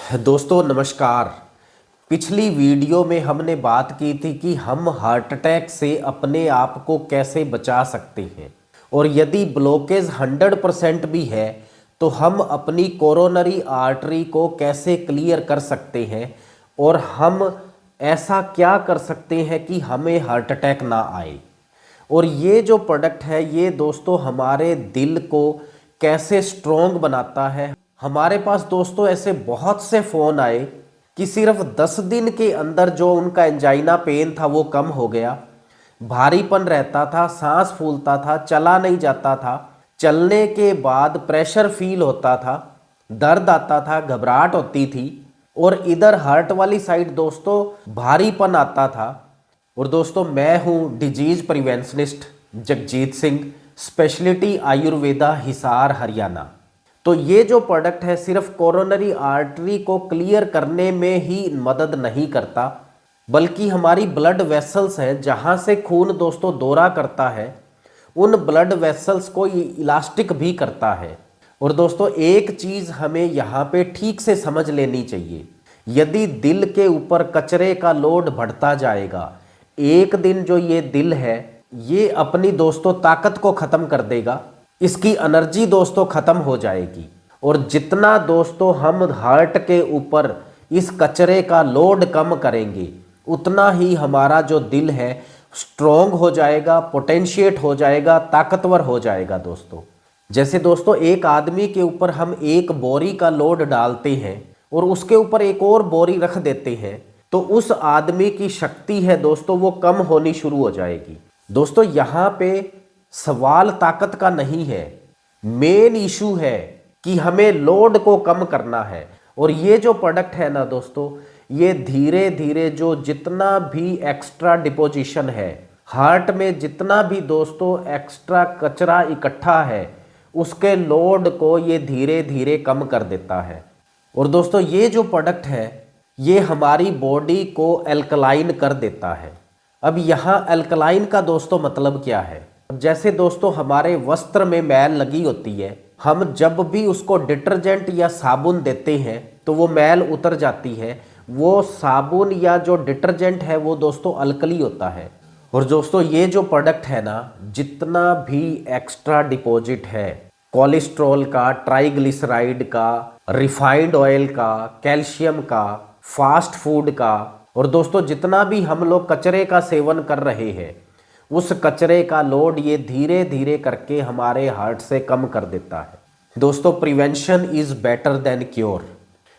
दोस्तों नमस्कार। पिछली वीडियो में हमने बात की थी कि हम हार्ट अटैक से अपने आप को कैसे बचा सकते हैं और यदि ब्लॉकेज 100% भी है तो हम अपनी कोरोनरी आर्टरी को कैसे क्लियर कर सकते हैं और हम ऐसा क्या कर सकते हैं कि हमें हार्ट अटैक ना आए। और ये जो प्रोडक्ट है ये दोस्तों हमारे दिल को कैसे स्ट्रोंग बनाता है। हमारे पास दोस्तों ऐसे बहुत से फ़ोन आए कि सिर्फ 10 दिन के अंदर जो उनका एंजाइना पेन था वो कम हो गया, भारीपन रहता था, सांस फूलता था, चला नहीं जाता था, चलने के बाद प्रेशर फील होता था, दर्द आता था, घबराहट होती थी और इधर हार्ट वाली साइड दोस्तों भारीपन आता था। और दोस्तों मैं हूं डिजीज प्रिवेंशनिस्ट जगजीत सिंह, स्पेशलिटी आयुर्वेदा, हिसार, हरियाणा। तो ये जो प्रोडक्ट है सिर्फ कोरोनरी आर्टरी को क्लियर करने में ही मदद नहीं करता बल्कि हमारी ब्लड वेसल्स हैं जहाँ से खून दोस्तों दौरा करता है, उन ब्लड वेसल्स को ये इलास्टिक भी करता है। और दोस्तों एक चीज़ हमें यहाँ पे ठीक से समझ लेनी चाहिए, यदि दिल के ऊपर कचरे का लोड बढ़ता जाएगा, एक दिन जो ये दिल है ये अपनी दोस्तों ताकत को ख़त्म कर देगा, इसकी एनर्जी दोस्तों ख़त्म हो जाएगी। और जितना दोस्तों हम हार्ट के ऊपर इस कचरे का लोड कम करेंगे उतना ही हमारा जो दिल है स्ट्रोंग हो जाएगा, पोटेंशिएट हो जाएगा, ताकतवर हो जाएगा दोस्तों। जैसे दोस्तों एक आदमी के ऊपर हम एक बोरी का लोड डालते हैं और उसके ऊपर एक और बोरी रख देते हैं तो उस आदमी की शक्ति है दोस्तों वो कम होनी शुरू हो जाएगी। दोस्तों यहाँ पे सवाल ताकत का नहीं है, मेन इशू है कि हमें लोड को कम करना है। और ये जो प्रोडक्ट है ना दोस्तों ये धीरे धीरे जो जितना भी एक्स्ट्रा डिपोजिशन है हार्ट में, जितना भी दोस्तों एक्स्ट्रा कचरा इकट्ठा है उसके लोड को ये धीरे धीरे कम कर देता है। और दोस्तों ये जो प्रोडक्ट है ये हमारी बॉडी को अल्कलाइन कर देता है। अब यहाँ अल्कलाइन का दोस्तों मतलब क्या है, जैसे दोस्तों हमारे वस्त्र में मैल लगी होती है, हम जब भी उसको डिटर्जेंट या साबुन देते हैं तो वो मैल उतर जाती है। वो साबुन या जो डिटर्जेंट है वो दोस्तों अल्कली होता है। और दोस्तों ये जो प्रोडक्ट है ना, जितना भी एक्स्ट्रा डिपॉजिट है कोलेस्ट्रॉल का, ट्राइग्लिसराइड का, रिफाइंड ऑयल का, कैल्शियम का, फास्ट फूड का, और दोस्तों जितना भी हम लोग कचरे का सेवन कर रहे हैं उस कचरे का लोड ये धीरे धीरे करके हमारे हार्ट से कम कर देता है। दोस्तों prevention is better than cure.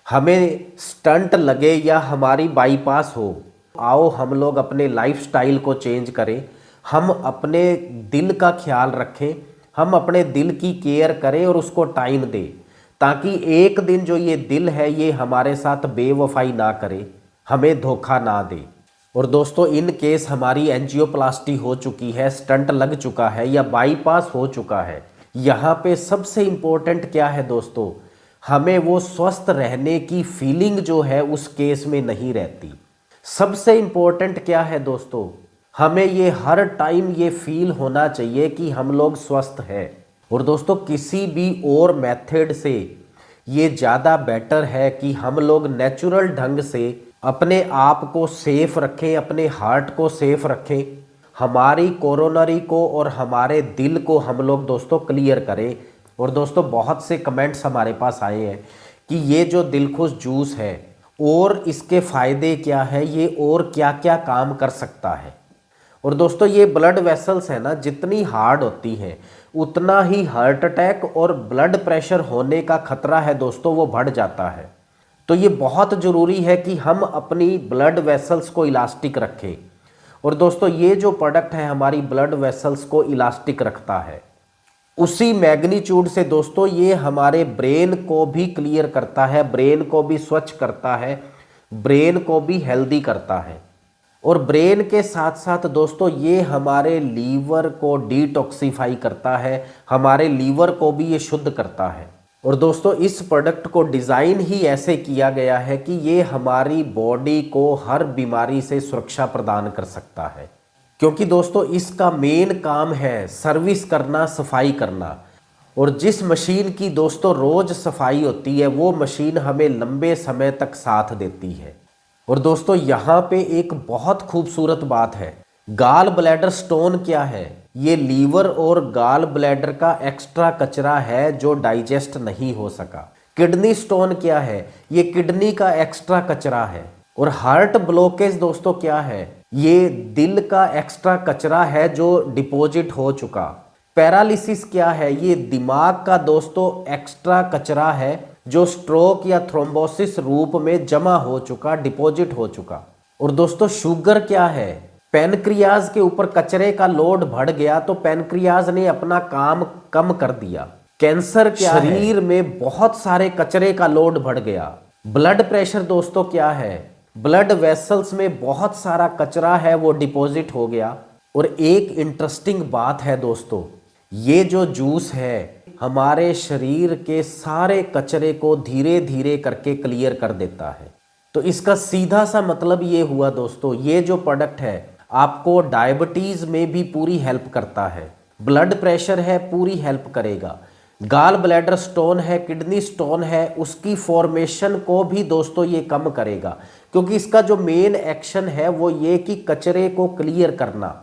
हमें स्टंट लगे या हमारी बाईपास हो, आओ हम लोग अपने लाइफस्टाइल को चेंज करें, हम अपने दिल का ख्याल रखें, हम अपने दिल की केयर करें और उसको टाइम दें ताकि एक दिन जो ये दिल है ये हमारे साथ बेवफाई ना करे, हमें धोखा ना दे। और दोस्तों इन केस हमारी एंजियोप्लास्टी हो चुकी है, स्टंट लग चुका है या बाईपास हो चुका है, यहाँ पे सबसे इम्पोर्टेंट क्या है दोस्तों, हमें वो स्वस्थ रहने की फीलिंग जो है उस केस में नहीं रहती। सबसे इम्पोर्टेंट क्या है दोस्तों, हमें ये हर टाइम ये फील होना चाहिए कि हम लोग स्वस्थ हैं। और दोस्तों किसी भी और मेथड से ये ज़्यादा बेटर है कि हम लोग नेचुरल ढंग से अपने आप को सेफ रखें, अपने हार्ट को सेफ रखें, हमारी कोरोनरी को और हमारे दिल को हम लोग दोस्तों क्लियर करें। और दोस्तों बहुत से कमेंट्स हमारे पास आए हैं कि ये जो दिलखुश जूस है और इसके फ़ायदे क्या है, ये और क्या क्या काम कर सकता है। और दोस्तों ये ब्लड वेसल्स है ना, जितनी हार्ड होती हैं उतना ही हार्ट अटैक और ब्लड प्रेशर होने का खतरा है दोस्तों वो बढ़ जाता है। तो ये बहुत ज़रूरी है कि हम अपनी ब्लड वेसल्स को इलास्टिक रखें। और दोस्तों ये जो प्रोडक्ट है हमारी ब्लड वेसल्स को इलास्टिक रखता है, उसी मैग्नीट्यूड से दोस्तों ये हमारे ब्रेन को भी क्लियर करता है, ब्रेन को भी स्वच्छ करता है, ब्रेन को भी हेल्दी करता है। और ब्रेन के साथ साथ दोस्तों ये हमारे लीवर को डिटॉक्सिफाई करता है, हमारे लीवर को भी ये शुद्ध करता है। और दोस्तों इस प्रोडक्ट को डिज़ाइन ही ऐसे किया गया है कि ये हमारी बॉडी को हर बीमारी से सुरक्षा प्रदान कर सकता है, क्योंकि दोस्तों इसका मेन काम है सर्विस करना, सफाई करना। और जिस मशीन की दोस्तों रोज सफाई होती है वो मशीन हमें लंबे समय तक साथ देती है। और दोस्तों यहाँ पे एक बहुत खूबसूरत बात है, गाल ब्लैडर स्टोन क्या है? ये लीवर और गाल ब्लैडर का एक्स्ट्रा कचरा है जो डाइजेस्ट नहीं हो सका। किडनी स्टोन क्या है? ये किडनी का एक्स्ट्रा कचरा है। और हार्ट ब्लॉकेज दोस्तों क्या है? ये दिल का एक्स्ट्रा कचरा है जो डिपॉजिट हो चुका। पैरालिसिस क्या है? ये दिमाग का दोस्तों एक्स्ट्रा कचरा है जो स्ट्रोक या थ्रोम्बोसिस रूप में जमा हो चुका, डिपॉजिट हो चुका। और दोस्तों शुगर क्या है? पैनक्रियाज के ऊपर कचरे का लोड बढ़ गया तो पैनक्रियाज ने अपना काम कम कर दिया। कैंसर क्या है? शरीर में बहुत सारे कचरे का लोड बढ़ गया। ब्लड प्रेशर दोस्तों क्या है? ब्लड वेसल्स में बहुत सारा कचरा है वो डिपॉजिट हो गया। और एक इंटरेस्टिंग बात है दोस्तों, ये जो जूस है हमारे शरीर के सारे कचरे को धीरे धीरे करके क्लियर कर देता है। तो इसका सीधा सा मतलब ये हुआ दोस्तों, ये जो प्रोडक्ट है आपको डायबिटीज में भी पूरी हेल्प करता है, ब्लड प्रेशर है पूरी हेल्प करेगा, गाल ब्लैडर स्टोन है, किडनी स्टोन है, उसकी फॉर्मेशन को भी दोस्तों ये कम करेगा, क्योंकि इसका जो मेन एक्शन है वो ये कि कचरे को क्लियर करना।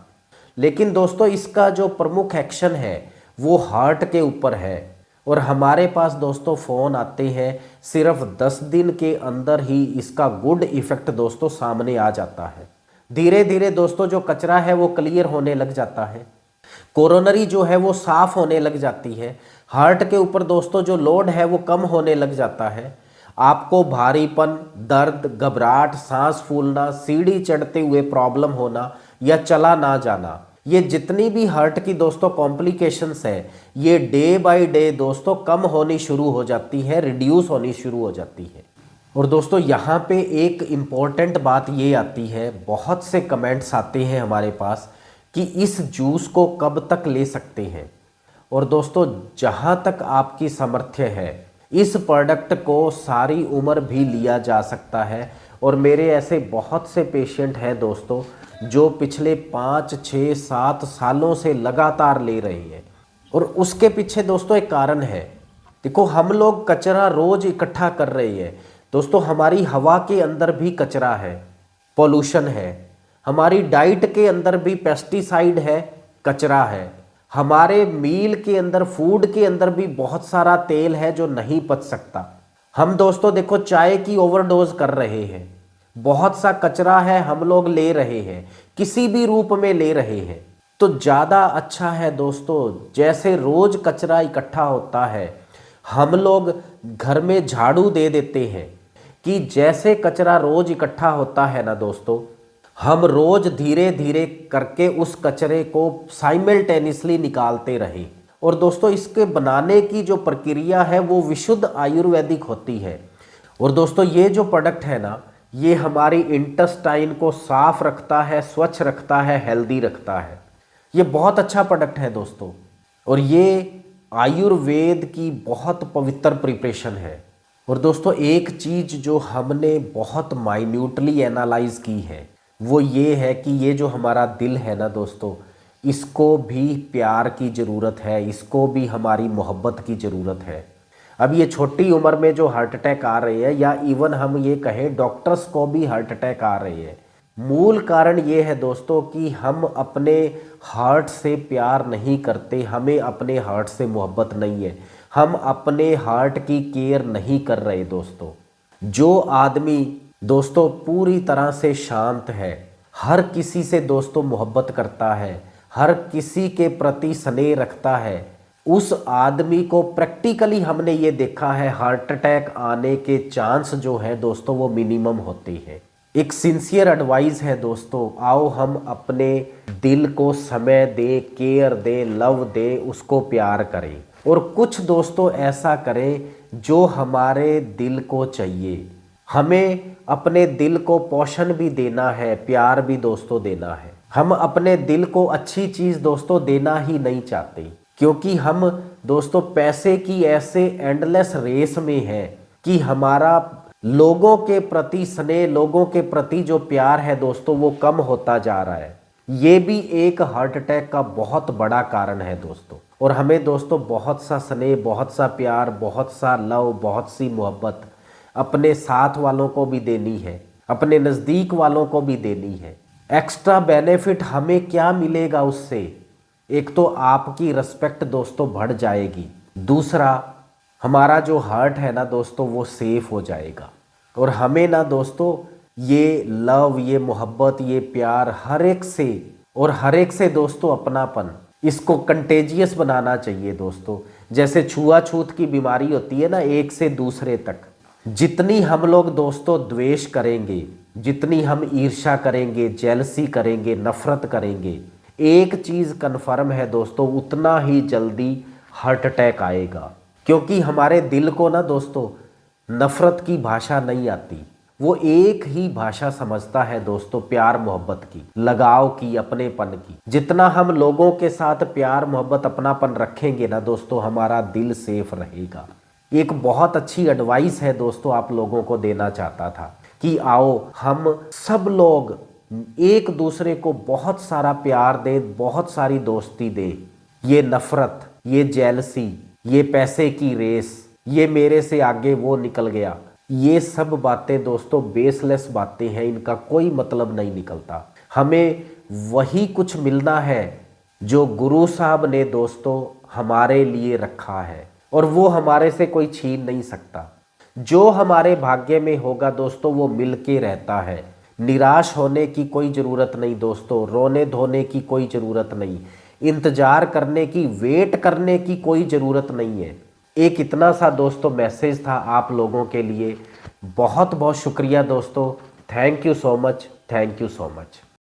लेकिन दोस्तों इसका जो प्रमुख एक्शन है वो हार्ट के ऊपर है। और हमारे पास दोस्तों फ़ोन आते हैं, सिर्फ 10 दिन के अंदर ही इसका गुड इफ़ेक्ट दोस्तों सामने आ जाता है। धीरे धीरे दोस्तों जो कचरा है वो क्लियर होने लग जाता है, कोरोनरी जो है वो साफ होने लग जाती है, हार्ट के ऊपर दोस्तों जो लोड है वो कम होने लग जाता है। आपको भारीपन, दर्द, घबराहट, सांस फूलना, सीढ़ी चढ़ते हुए प्रॉब्लम होना या चला ना जाना, ये जितनी भी हार्ट की दोस्तों कॉम्प्लिकेशंस है ये डे बाय डे दोस्तों कम होनी शुरू हो जाती है, रिड्यूस होनी शुरू हो जाती है। और दोस्तों यहाँ पे एक इम्पॉर्टेंट बात ये आती है, बहुत से कमेंट्स आते हैं हमारे पास कि इस जूस को कब तक ले सकते हैं। और दोस्तों जहाँ तक आपकी सामर्थ्य है इस प्रोडक्ट को सारी उम्र भी लिया जा सकता है। और मेरे ऐसे बहुत से पेशेंट हैं दोस्तों जो पिछले 5, 6, 7 सालों से लगातार ले रहे हैं। और उसके पीछे दोस्तों एक कारण है, देखो हम लोग कचरा रोज इकट्ठा कर रहे हैं दोस्तों, हमारी हवा के अंदर भी कचरा है, पोल्यूशन है, हमारी डाइट के अंदर भी पेस्टिसाइड है, कचरा है, हमारे मील के अंदर, फूड के अंदर भी बहुत सारा तेल है जो नहीं पच सकता। हम दोस्तों देखो चाय की ओवरडोज कर रहे हैं, बहुत सा कचरा है हम लोग ले रहे हैं, किसी भी रूप में ले रहे हैं। तो ज़्यादा अच्छा है दोस्तों, जैसे रोज कचरा इकट्ठा होता है हम लोग घर में झाड़ू दे देते हैं कि जैसे कचरा रोज इकट्ठा होता है ना दोस्तों, हम रोज धीरे धीरे करके उस कचरे को साइमल्टेनियसली निकालते रहें। और दोस्तों इसके बनाने की जो प्रक्रिया है वो विशुद्ध आयुर्वेदिक होती है। और दोस्तों ये जो प्रोडक्ट है ना ये हमारी इंटेस्टाइन को साफ रखता है, स्वच्छ रखता है, हेल्दी रखता है। ये बहुत अच्छा प्रोडक्ट है दोस्तों, और ये आयुर्वेद की बहुत पवित्र प्रिपरेशन है। और दोस्तों एक चीज़ जो हमने बहुत माइन्यूटली एनालाइज की है वो ये है कि ये जो हमारा दिल है ना दोस्तों, इसको भी प्यार की ज़रूरत है, इसको भी हमारी मोहब्बत की ज़रूरत है। अब ये छोटी उम्र में जो हार्ट अटैक आ रहे हैं, या इवन हम ये कहें डॉक्टर्स को भी हार्ट अटैक आ रहे हैं, मूल कारण ये है दोस्तों कि हम अपने हार्ट से प्यार नहीं करते, हमें अपने हार्ट से मोहब्बत नहीं है, हम अपने हार्ट की केयर नहीं कर रहे दोस्तों। जो आदमी दोस्तों पूरी तरह से शांत है, हर किसी से दोस्तों मोहब्बत करता है, हर किसी के प्रति स्नेह रखता है, उस आदमी को प्रैक्टिकली हमने ये देखा है हार्ट अटैक आने के चांस जो है दोस्तों वो मिनिमम होते हैं। एक सिंसियर एडवाइस है दोस्तों, आओ हम अपने दिल को समय दें, केयर दें, लव दें, उसको प्यार करें, और कुछ दोस्तों ऐसा करें जो हमारे दिल को चाहिए। हमें अपने दिल को पोषण भी देना है, प्यार भी दोस्तों देना है। हम अपने दिल को अच्छी चीज़ दोस्तों देना ही नहीं चाहते, क्योंकि हम दोस्तों पैसे की ऐसे एंडलेस रेस में हैं कि हमारा लोगों के प्रति स्नेह, लोगों के प्रति जो प्यार है दोस्तों वो कम होता जा रहा है। ये भी एक हार्ट अटैक का बहुत बड़ा कारण है दोस्तों। और हमें दोस्तों बहुत सा स्नेह, बहुत सा प्यार, बहुत सा लव, बहुत सी मोहब्बत अपने साथ वालों को भी देनी है, अपने नज़दीक वालों को भी देनी है। एक्स्ट्रा बेनिफिट हमें क्या मिलेगा उससे? एक तो आपकी रिस्पेक्ट दोस्तों बढ़ जाएगी, दूसरा हमारा जो हार्ट है ना दोस्तों वो सेफ हो जाएगा। और हमें ना दोस्तों ये लव, ये मोहब्बत, ये प्यार हर एक से, और हर एक से दोस्तों अपनापन, इसको कंटेजियस बनाना चाहिए दोस्तों। जैसे छुआछूत की बीमारी होती है ना एक से दूसरे तक, जितनी हम लोग दोस्तों द्वेष करेंगे, जितनी हम ईर्ष्या करेंगे, जेलसी करेंगे, नफरत करेंगे, एक चीज़ कन्फर्म है दोस्तों, उतना ही जल्दी हार्ट अटैक आएगा। क्योंकि हमारे दिल को ना दोस्तों नफरत की भाषा नहीं आती, वो एक ही भाषा समझता है दोस्तों, प्यार मोहब्बत की, लगाव की, अपनेपन की। जितना हम लोगों के साथ प्यार मोहब्बत अपनापन रखेंगे ना दोस्तों, हमारा दिल सेफ रहेगा। एक बहुत अच्छी एडवाइस है दोस्तों, आप लोगों को देना चाहता था कि आओ हम सब लोग एक दूसरे को बहुत सारा प्यार दें, बहुत सारी दोस्ती दें। ये नफरत, ये जेलसी, ये पैसे की रेस, ये मेरे से आगे वो निकल गया, ये सब बातें दोस्तों बेसलेस बातें हैं, इनका कोई मतलब नहीं निकलता। हमें वही कुछ मिलना है जो गुरु साहब ने दोस्तों हमारे लिए रखा है, और वो हमारे से कोई छीन नहीं सकता। जो हमारे भाग्य में होगा दोस्तों वो मिल के रहता है। निराश होने की कोई ज़रूरत नहीं दोस्तों, रोने धोने की कोई ज़रूरत नहीं, इंतज़ार करने की, वेट करने की कोई ज़रूरत नहीं है। एक इतना सा दोस्तों मैसेज था आप लोगों के लिए। बहुत बहुत शुक्रिया दोस्तों, thank you so much, thank you so much.